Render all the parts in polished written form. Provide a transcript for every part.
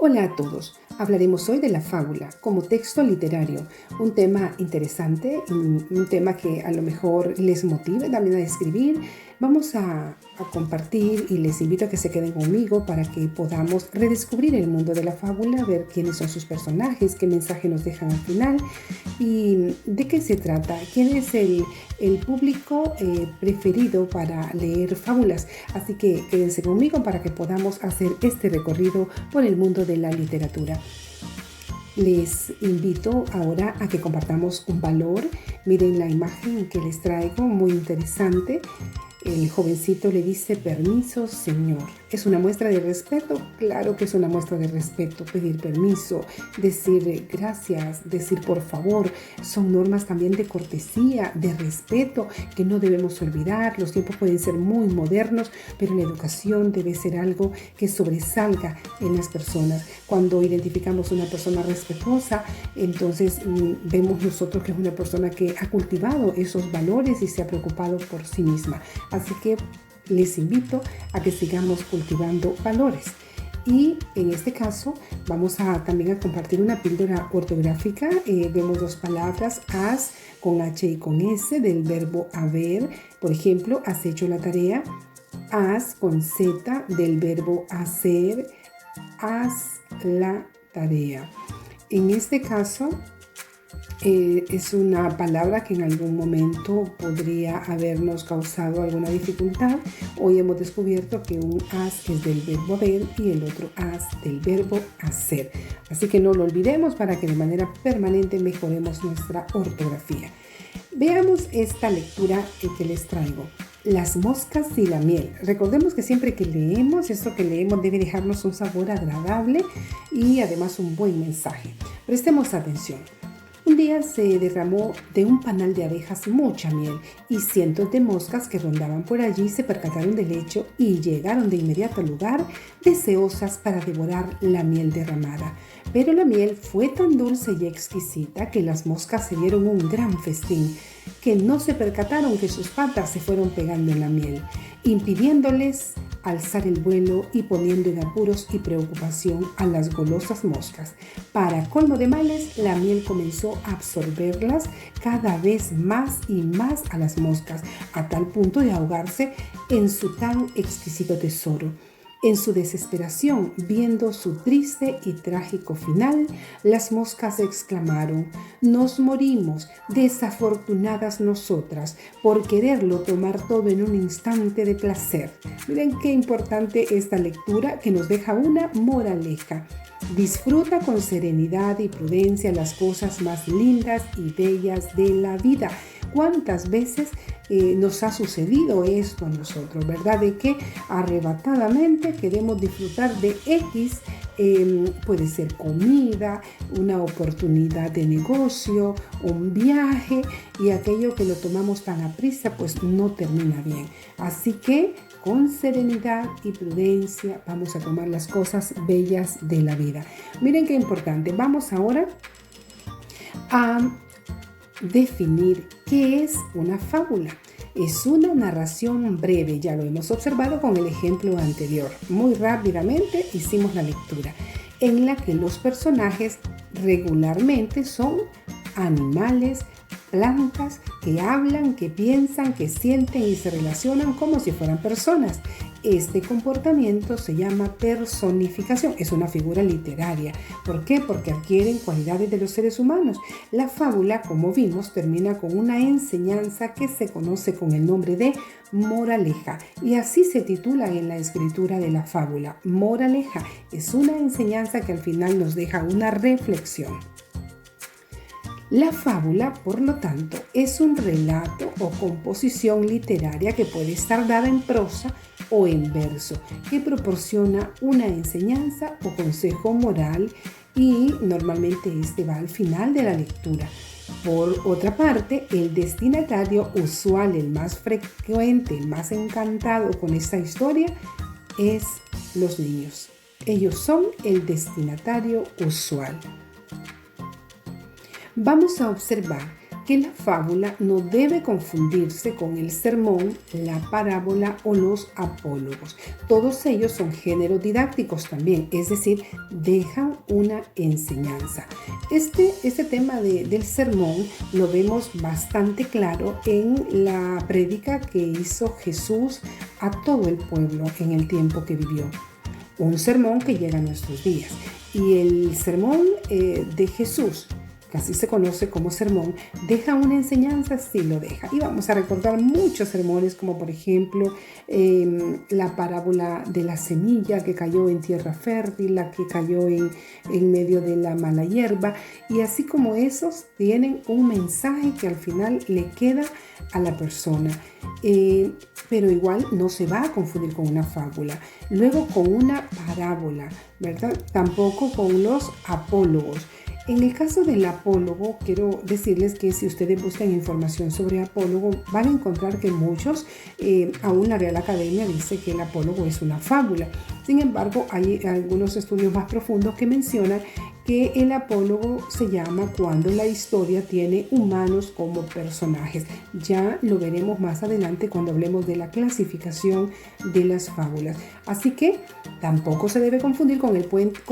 Hola a todos. Hablaremos hoy de la fábula como texto literario, un tema interesante, un tema que a lo mejor les motive también a escribir. Vamos a compartir y les invito a que se queden conmigo para que podamos redescubrir el mundo de la fábula, ver quiénes son sus personajes, qué mensaje nos dejan al final y de qué se trata, quién es el público preferido para leer fábulas. Así que quédense conmigo para que podamos hacer este recorrido por el mundo de la literatura. Les invito ahora a que compartamos un valor. Miren la imagen que les traigo, muy interesante. El jovencito le dice: permiso, señor. ¿Es una muestra de respeto? Claro que es una muestra de respeto. Pedir permiso, decir gracias, decir por favor. Son normas también de cortesía, de respeto, que no debemos olvidar. Los tiempos pueden ser muy modernos, pero la educación debe ser algo que sobresalga en las personas. Cuando identificamos una persona respetuosa, entonces vemos nosotros que es una persona que ha cultivado esos valores y se ha preocupado por sí misma. Así que les invito a que sigamos cultivando valores. Y en este caso vamos también a compartir una píldora ortográfica. Vemos dos palabras: has con H y con S del verbo haber. Por ejemplo, has hecho la tarea. Has con Z del verbo hacer. Haz la tarea. En este caso es una palabra que en algún momento podría habernos causado alguna dificultad. Hoy hemos descubierto que un haz es del verbo haber y el otro haz del verbo hacer. Así que no lo olvidemos para que de manera permanente mejoremos nuestra ortografía. Veamos esta lectura que les traigo. Las moscas y la miel. Recordemos que siempre que leemos, esto que leemos debe dejarnos un sabor agradable y además un buen mensaje. Prestemos atención. Un día se derramó de un panal de abejas mucha miel y cientos de moscas que rondaban por allí se percataron del hecho y llegaron de inmediato al lugar, deseosas para devorar la miel derramada. Pero la miel fue tan dulce y exquisita que las moscas se dieron un gran festín, que no se percataron que sus patas se fueron pegando en la miel, impidiéndoles alzar el vuelo y poniendo en apuros y preocupación a las golosas moscas. Para colmo de males, la miel comenzó a absorberlas cada vez más y más a las moscas, a tal punto de ahogarse en su tan exquisito tesoro. En su desesperación, viendo su triste y trágico final, las moscas exclamaron: «Nos morimos, desafortunadas nosotras, por quererlo tomar todo en un instante de placer». Miren qué importante esta lectura que nos deja una moraleja. Disfruta con serenidad y prudencia las cosas más lindas y bellas de la vida. ¿Cuántas veces nos ha sucedido esto a nosotros, verdad? De que arrebatadamente queremos disfrutar de X, puede ser comida, una oportunidad de negocio, un viaje, y aquello que lo tomamos tan a prisa pues no termina bien. Así que con serenidad y prudencia vamos a tomar las cosas bellas de la vida. Miren qué importante. Vamos ahora a definir qué es una fábula. Es una narración breve, ya lo hemos observado con el ejemplo anterior. Muy rápidamente hicimos la lectura, en la que los personajes regularmente son animales, plantas que hablan, que piensan, que sienten y se relacionan como si fueran personas. Este comportamiento se llama personificación. Es una figura literaria. ¿Por qué? Porque adquieren cualidades de los seres humanos. La fábula, como vimos, termina con una enseñanza que se conoce con el nombre de moraleja. Y así se titula en la escritura de la fábula. Moraleja. Es una enseñanza que al final nos deja una reflexión. La fábula, por lo tanto, es un relato o composición literaria que puede estar dada en prosa o en verso, que proporciona una enseñanza o consejo moral y normalmente este va al final de la lectura. Por otra parte, el destinatario usual, el más frecuente, el más encantado con esta historia, es los niños. Ellos son el destinatario usual. Vamos a observar que la fábula no debe confundirse con el sermón, la parábola o los apólogos. Todos ellos son géneros didácticos también, es decir, dejan una enseñanza. Este tema del sermón lo vemos bastante claro en la prédica que hizo Jesús a todo el pueblo en el tiempo que vivió. Un sermón que llega a nuestros días. Y el sermón de Jesús, que así se conoce como sermón, ¿deja una enseñanza? Sí lo deja. Y vamos a recordar muchos sermones, como por ejemplo la parábola de la semilla que cayó en tierra fértil, la que cayó en medio de la mala hierba. Y así como esos tienen un mensaje que al final le queda a la persona. Pero igual no se va a confundir con una fábula. Luego con una parábola, ¿verdad? Tampoco con los apólogos. En el caso del apólogo, quiero decirles que si ustedes buscan información sobre apólogo, van a encontrar que muchos, aún la Real Academia dice que el apólogo es una fábula. Sin embargo, hay algunos estudios más profundos que mencionan que el apólogo se llama cuando la historia tiene humanos como personajes. Ya lo veremos más adelante cuando hablemos de la clasificación de las fábulas. Así que tampoco se debe confundir con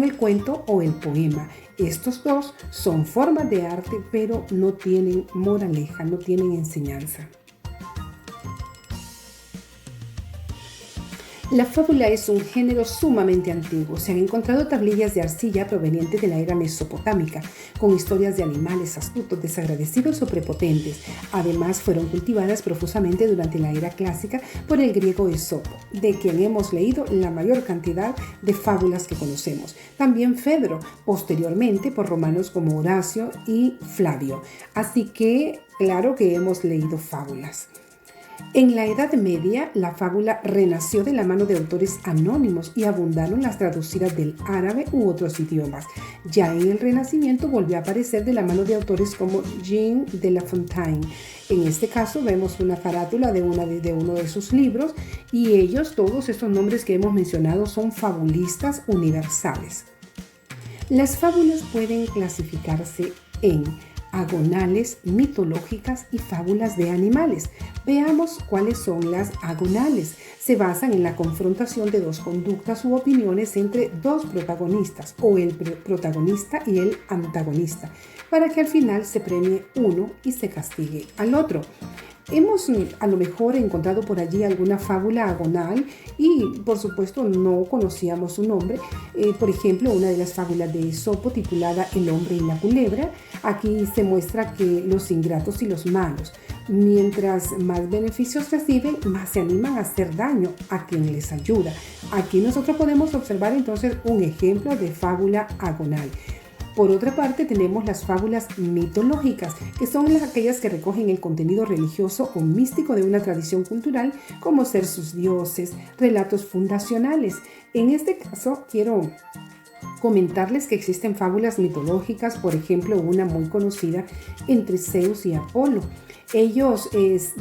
el cuento o el poema. Estos dos son formas de arte, pero no tienen moraleja, no tienen enseñanza. La fábula es un género sumamente antiguo. Se han encontrado tablillas de arcilla provenientes de la era mesopotámica, con historias de animales astutos, desagradecidos o prepotentes. Además, fueron cultivadas profusamente durante la era clásica por el griego Esopo, de quien hemos leído la mayor cantidad de fábulas que conocemos. También Fedro, posteriormente por romanos como Horacio y Flavio. Así que, claro que hemos leído fábulas. En la Edad Media, la fábula renació de la mano de autores anónimos y abundaron las traducidas del árabe u otros idiomas. Ya en el Renacimiento volvió a aparecer de la mano de autores como Jean de La Fontaine. En este caso vemos una carátula de uno de sus libros y ellos, todos estos nombres que hemos mencionado, son fabulistas universales. Las fábulas pueden clasificarse en agonales, mitológicas y fábulas de animales. Veamos cuáles son las agonales. Se basan en la confrontación de dos conductas u opiniones entre dos protagonistas o el protagonista y el antagonista, para que al final se premie uno y se castigue al otro. Hemos a lo mejor encontrado por allí alguna fábula agonal y por supuesto no conocíamos su nombre. Por ejemplo, una de las fábulas de Esopo titulada El hombre y la culebra. Aquí se muestra que los ingratos y los malos, mientras más beneficios reciben, más se animan a hacer daño a quien les ayuda. Aquí nosotros podemos observar entonces un ejemplo de fábula agonal. Por otra parte, tenemos las fábulas mitológicas, que son aquellas que recogen el contenido religioso o místico de una tradición cultural, como ser sus dioses, relatos fundacionales. En este caso, quiero comentarles que existen fábulas mitológicas, por ejemplo, una muy conocida entre Zeus y Apolo. Ellos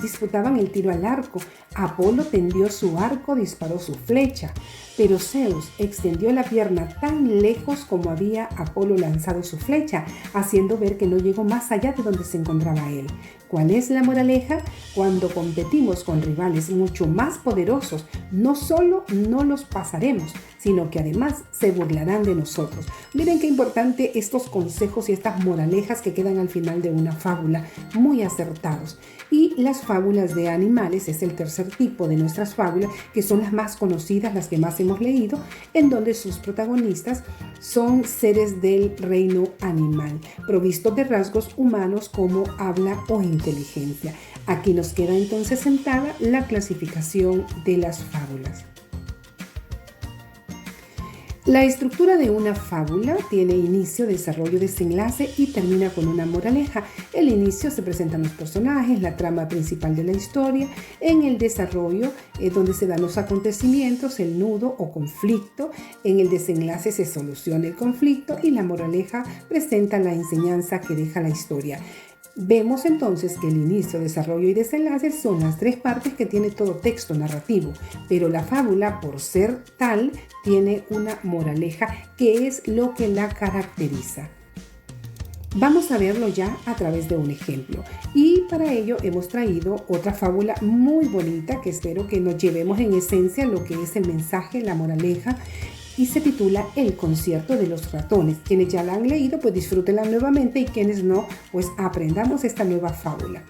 disputaban el tiro al arco. Apolo tendió su arco, disparó su flecha, pero Zeus extendió la pierna tan lejos como había Apolo lanzado su flecha, haciendo ver que no llegó más allá de donde se encontraba él. ¿Cuál es la moraleja? Cuando competimos con rivales mucho más poderosos, no solo no los pasaremos, sino que además se burlarán de nosotros. Miren qué importante estos consejos y estas moralejas que quedan al final de una fábula, muy acertados. Y las fábulas de animales es el tercer tipo de nuestras fábulas, que son las más conocidas, las que más hemos leído, en donde sus protagonistas son seres del reino animal, provistos de rasgos humanos como habla o inteligencia. Aquí nos queda entonces sentada la clasificación de las fábulas. La estructura de una fábula tiene inicio, desarrollo, desenlace y termina con una moraleja. El inicio se presentan los personajes, la trama principal de la historia. En el desarrollo, donde se dan los acontecimientos, el nudo o conflicto. En el desenlace se soluciona el conflicto y la moraleja presenta la enseñanza que deja la historia. Vemos entonces que el inicio, desarrollo y desenlace son las tres partes que tiene todo texto narrativo, pero la fábula, por ser tal, tiene una moraleja que es lo que la caracteriza. Vamos a verlo ya a través de un ejemplo. Y para ello hemos traído otra fábula muy bonita que espero que nos llevemos en esencia lo que es el mensaje, la moraleja, y se titula El concierto de los ratones. Quienes ya la han leído, pues disfrútenla nuevamente, y quienes no, pues aprendamos esta nueva fábula.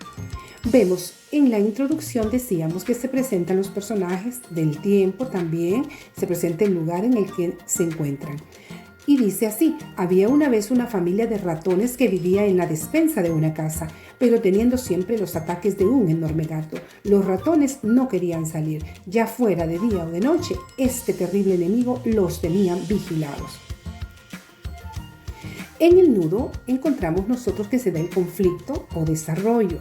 Vemos en la introducción, decíamos que se presentan los personajes del tiempo, también se presenta el lugar en el que se encuentran. Y dice así: había una vez una familia de ratones que vivía en la despensa de una casa, pero teniendo siempre los ataques de un enorme gato. Los ratones no querían salir, ya fuera de día o de noche. Este terrible enemigo los tenía vigilados. En el nudo encontramos nosotros que se da el conflicto o desarrollo.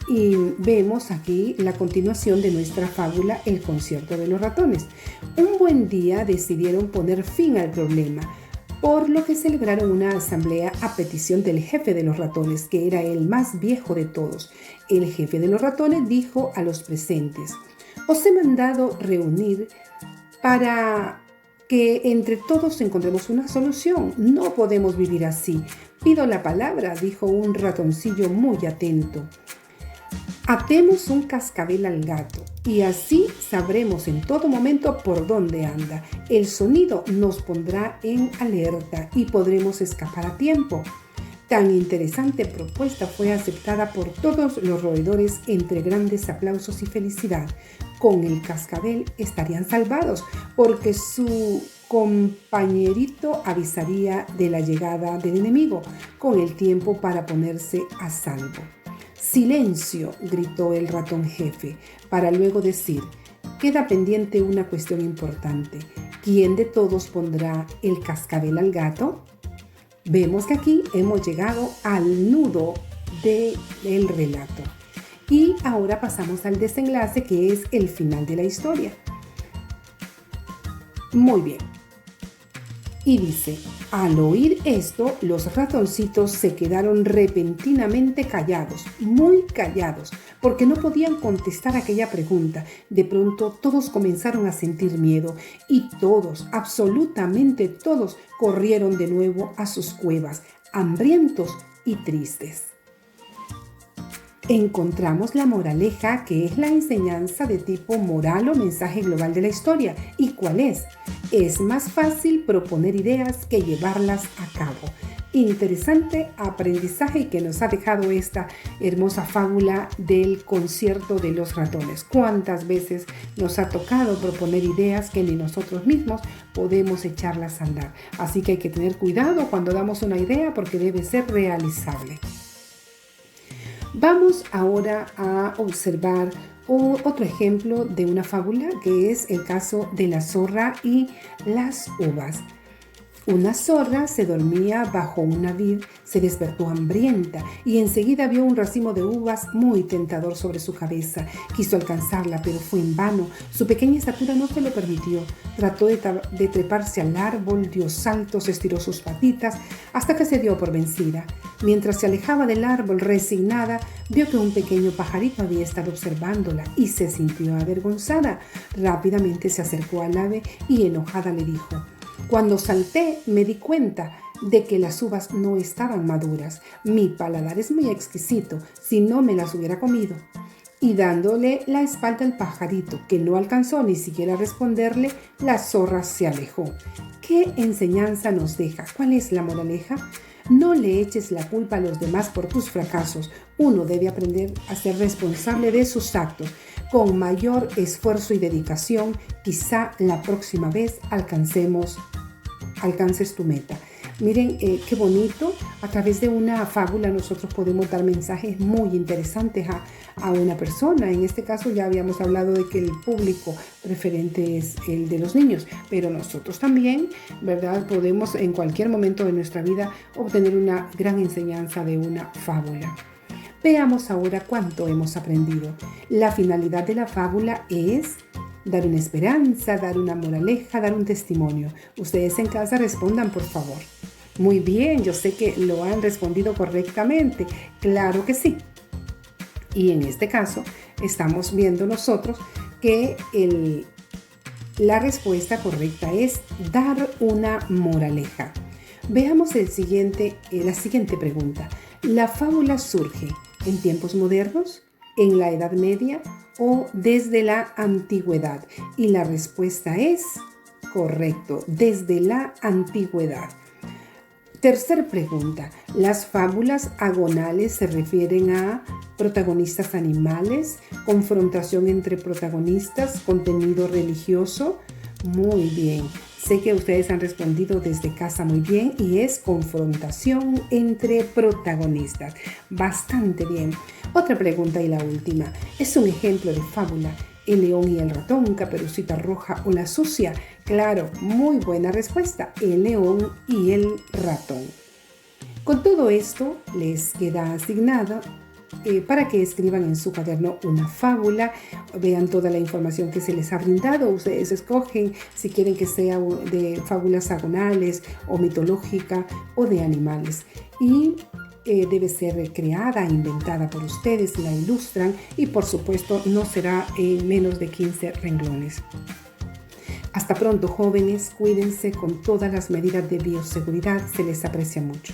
Y vemos aquí la continuación de nuestra fábula, El concierto de los ratones. Un buen día decidieron poner fin al problema, por lo que celebraron una asamblea a petición del jefe de los ratones, que era el más viejo de todos. El jefe de los ratones dijo a los presentes: os he mandado reunir para que entre todos encontremos una solución. No podemos vivir así. Pido la palabra, dijo un ratoncillo muy atento. Atemos un cascabel al gato y así sabremos en todo momento por dónde anda. El sonido nos pondrá en alerta y podremos escapar a tiempo. Tan interesante propuesta fue aceptada por todos los roedores entre grandes aplausos y felicidad. Con el cascabel estarían salvados porque su compañerito avisaría de la llegada del enemigo con el tiempo para ponerse a salvo. ¡Silencio!, gritó el ratón jefe, para luego decir: queda pendiente una cuestión importante. ¿Quién de todos pondrá el cascabel al gato? Vemos que aquí hemos llegado al nudo del relato. Y ahora pasamos al desenlace, que es el final de la historia. Muy bien. Y dice: al oír esto, los ratoncitos se quedaron repentinamente callados, muy callados, porque no podían contestar aquella pregunta. De pronto todos comenzaron a sentir miedo y todos, absolutamente todos, corrieron de nuevo a sus cuevas, hambrientos y tristes. Encontramos la moraleja, que es la enseñanza de tipo moral o mensaje global de la historia. ¿Y cuál es? Es más fácil proponer ideas que llevarlas a cabo. Interesante aprendizaje que nos ha dejado esta hermosa fábula del concierto de los ratones. ¿Cuántas veces nos ha tocado proponer ideas que ni nosotros mismos podemos echarlas a andar? Así que hay que tener cuidado cuando damos una idea, porque debe ser realizable. Vamos ahora a observar otro ejemplo de una fábula, que es el caso de la zorra y las uvas. Una zorra se dormía bajo una vid, se despertó hambrienta y enseguida vio un racimo de uvas muy tentador sobre su cabeza. Quiso alcanzarla, pero fue en vano. Su pequeña estatura no se lo permitió. Trató de treparse al árbol, dio saltos, estiró sus patitas, hasta que se dio por vencida. Mientras se alejaba del árbol resignada, vio que un pequeño pajarito había estado observándola y se sintió avergonzada. Rápidamente se acercó al ave y enojada le dijo: cuando salté me di cuenta de que las uvas no estaban maduras. Mi paladar es muy exquisito, si no me las hubiera comido. Y dándole la espalda al pajarito, que no alcanzó ni siquiera a responderle, la zorra se alejó. ¿Qué enseñanza nos deja? ¿Cuál es la moraleja? No le eches la culpa a los demás por tus fracasos. Uno debe aprender a ser responsable de sus actos. Con mayor esfuerzo y dedicación, quizá la próxima vez alcances tu meta. Miren qué bonito. A través de una fábula nosotros podemos dar mensajes muy interesantes a una persona. En este caso ya habíamos hablado de que el público preferente es el de los niños, pero nosotros también, ¿verdad?, podemos en cualquier momento de nuestra vida obtener una gran enseñanza de una fábula. Veamos ahora cuánto hemos aprendido. La finalidad de la fábula es dar una esperanza, dar una moraleja, dar un testimonio. Ustedes en casa respondan, por favor. Muy bien, yo sé que lo han respondido correctamente. Claro que sí. Y en este caso estamos viendo nosotros que la respuesta correcta es dar una moraleja. Veamos la siguiente pregunta. ¿La fábula surge en tiempos modernos, en la Edad Media o desde la antigüedad? Y la respuesta es correcto, desde la antigüedad. Tercer pregunta. ¿Las fábulas agonales se refieren a protagonistas animales, confrontación entre protagonistas, contenido religioso? Muy bien. Sé que ustedes han respondido desde casa muy bien y es confrontación entre protagonistas. Bastante bien. Otra pregunta y la última. ¿Es un ejemplo de fábula El león y el ratón, Caperucita Roja o La Sucia? Claro, muy buena respuesta. El león y el ratón. Con todo esto les queda asignada para que escriban en su cuaderno una fábula, vean toda la información que se les ha brindado, ustedes escogen si quieren que sea de fábulas agonales o mitológica o de animales y debe ser creada, inventada por ustedes, la ilustran y por supuesto no será en menos de 15 renglones. Hasta pronto, jóvenes, cuídense con todas las medidas de bioseguridad, se les aprecia mucho.